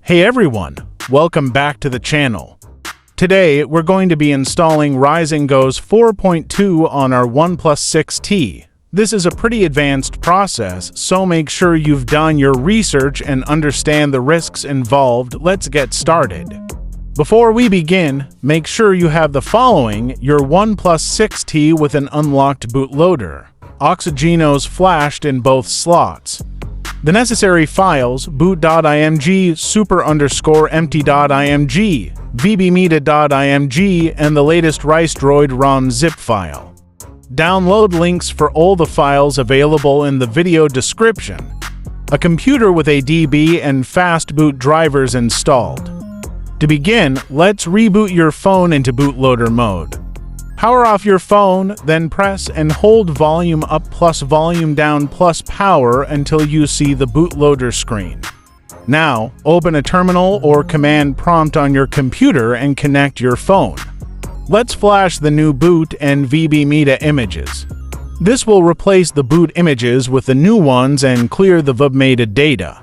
Hey everyone, welcome back to the channel. Today we're going to be installing RisingOS 4.2 on our OnePlus 6T. This is a pretty advanced process, so make sure you've done your research and understand the risks involved. Let's get started. Before we begin, make sure you have the following: your OnePlus 6T with an unlocked bootloader, Oxygenos flashed in both slots, the necessary files: boot.img, super_empty.img, vbmedia.img, and the latest RisDroid ROM zip file. Download links for all the files available in the video description. A computer with a DB and fast boot drivers installed. To begin, let's reboot your phone into bootloader mode. Power off your phone, then press and hold volume up plus volume down plus power until you see the bootloader screen. Now, open a terminal or command prompt on your computer and connect your phone. Let's flash the new boot and vbmedia images. This will replace the boot images with the new ones and clear the vbmedia data.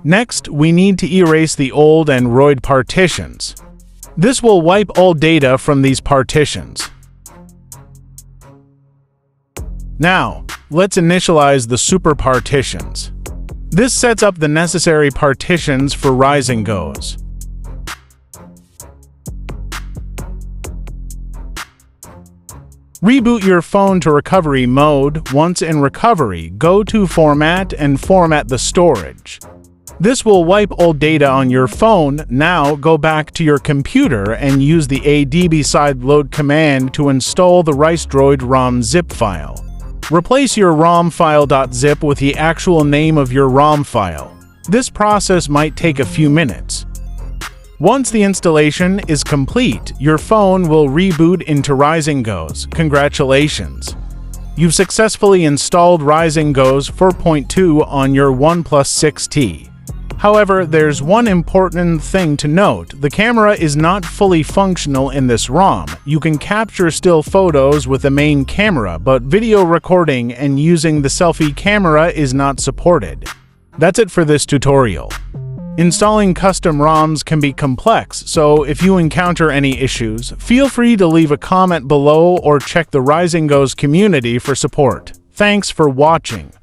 Next, we need to erase the old and ROID partitions. This will wipe all data from these partitions. Now, let's initialize the super partitions. This sets up the necessary partitions for RisingOS. Reboot your phone to recovery mode. Once in recovery, go to Format and format the storage. This will wipe all data on your phone. Now go back to your computer and use the adb sideload command to install the RisDroid ROM zip file. Replace your ROM file.zip with the actual name of your ROM file. This process might take a few minutes. Once the installation is complete, your phone will reboot into RisingOS. Congratulations! You've successfully installed RisingOS 4.2 on your OnePlus 6T. However, there's one important thing to note: the camera is not fully functional in this ROM. You can capture still photos with the main camera, but video recording and using the selfie camera is not supported. That's it for this tutorial. Installing custom ROMs can be complex, so if you encounter any issues, feel free to leave a comment below or check the RisingOS community for support. Thanks for watching.